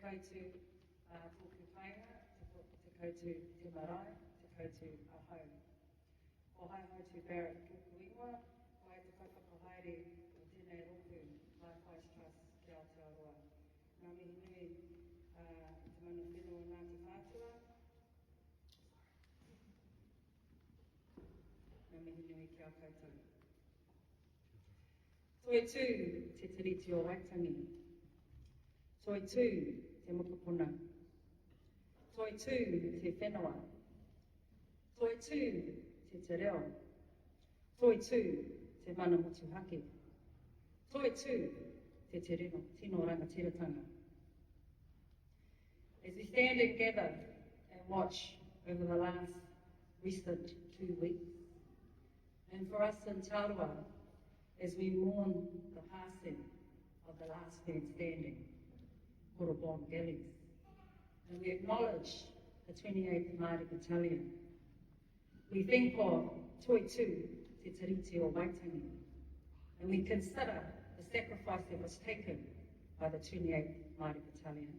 koutou tōku kainga, te koutou te marae, te koutou ahau. Ko Haehaetu Barrett kukuingoa, ko e te whakakahaere o tēnei roku Lifewise Trust ki Aotearoa. Ngā mihi nui te mana whenua Ngāti Whātua. Ngā mihi nui ki a koutou. Toi tū te tiriti o Waitangi. Toi tū te mokopuna. Toi tū te whenua. Toi tū te reo. Toi tū te mana motuhake. Toi tū te reno, tino rangatiratanga. As we stand and gather and watch over the last recent 2 weeks, and for us in Taurua, as we mourn the passing of the last man standing, Korobong Galleys, and we acknowledge the 28th Māori Battalion. We think of Toi Tū Te Tiriti o Waitangi, and we consider the sacrifice that was taken by the 28th Māori Battalion.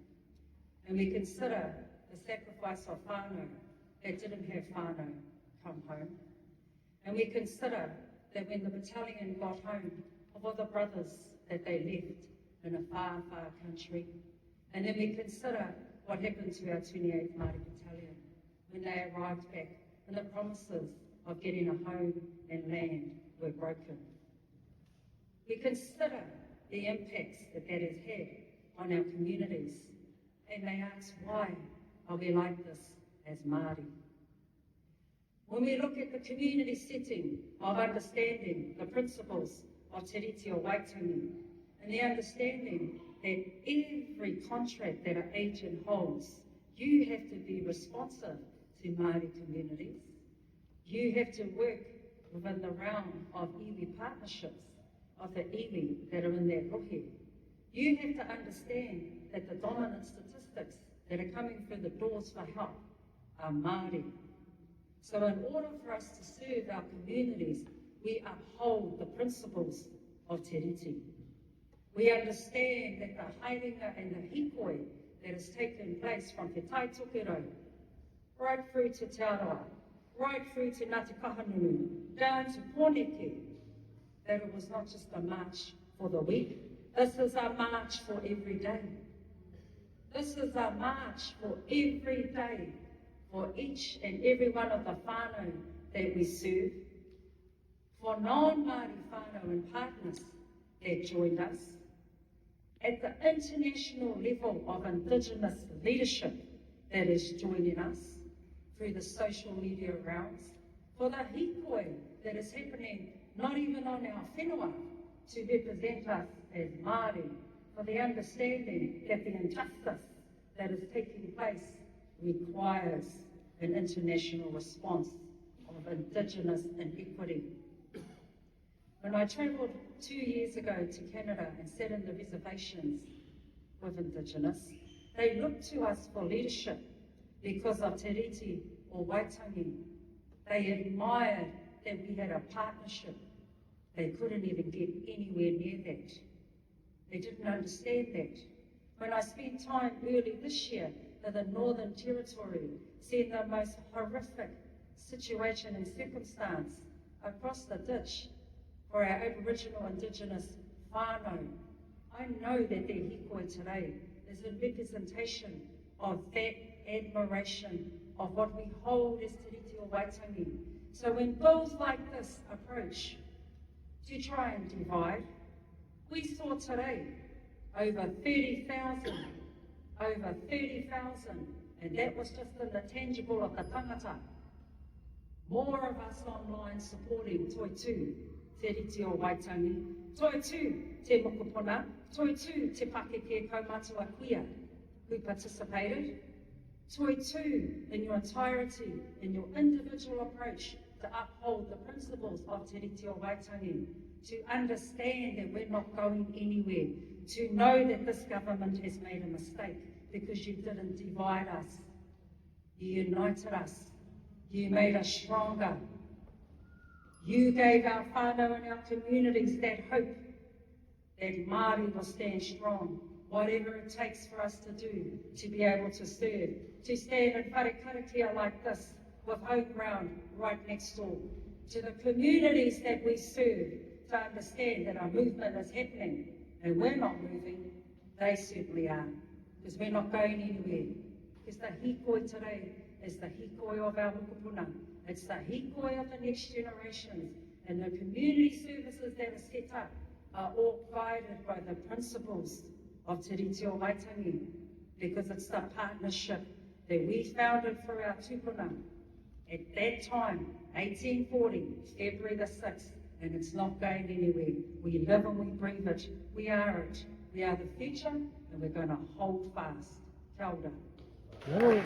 And we consider the sacrifice of whānau that didn't have whānau come home. And we consider that when the battalion got home, of all the brothers that they left in a far, far country. And then we consider what happened to our 28th Māori Battalion when they arrived back and the promises of getting a home and land were broken. We consider the impacts that that has had on our communities, and they ask, why are we like this as Māori? When we look at the community setting of understanding the principles of Te Riti o Waitangi, and the understanding that every contract that an agent holds, you have to be responsive to Māori communities. You have to work within the realm of iwi partnerships, of the iwi that are in that rohe. You have to understand that the dominant statistics that are coming through the doors for help are Māori. So in order for us to serve our communities, we uphold the principles of Te Riti. We understand that the haerenga and the hikoi that has taken place from Te Tai Tokerau, right through to Te Aroa, right through to Ngāti Kahanunu, down to Pōneke, that it was not just a march for the week. This is a march for every day. This is a march for every day, for each and every one of the whānau that we serve, for non-Māori whānau and partners that joined us, at the international level of Indigenous leadership that is joining us through the social media realms, for the hikoi that is happening not even on our whenua to represent us as Māori, for the understanding that the injustice that is taking place requires an international response of Indigenous inequity. When I travelled 2 years ago to Canada and sat in the reservations with Indigenous, they looked to us for leadership because of Te Riti o Waitangi. They admired that we had a partnership. They couldn't even get anywhere near that. They didn't understand that. When I spent time early this year in the Northern Territory, seeing the most horrific situation and circumstance across the ditch for our Aboriginal Indigenous whānau, I know that their hikoi today is a representation of that admiration of what we hold as Te Riti o Waitangi. So when bills like this approach to try and divide, we saw today over 30,000, and that was just in the tangible of the tangata. More of us online supporting Toi Tū Te Riti o Waitangi, Toi Tū Te Mokopuna, Toi Tū Te Pakeke Kaumatua Kuia, who participated, Toi Tū in your entirety, in your individual approach to uphold the principles of Te Riti o Waitangi, to understand that we're not going anywhere, to know that this government has made a mistake because you didn't divide us, you united us, you made us stronger. You gave our whānau and our communities that hope that Māori will stand strong whatever it takes for us to do to be able to serve, to stand in wharekarakia like this with home ground right next door, to the communities that we serve, to understand that our movement is happening and we're not moving, they certainly are, because we're not going anywhere. Because the hikoi today is the hikoi of our hukupuna. It's the hikoi of the next generations, and the community services that are set up are all guided by the principles of Te Riti o Waitangi, because it's the partnership that we founded for our tupuna at that time, 1840, February the 6th, and it's not going anywhere. We live and we breathe it. We are it. We are the future, and we're going to hold fast. Kia ora.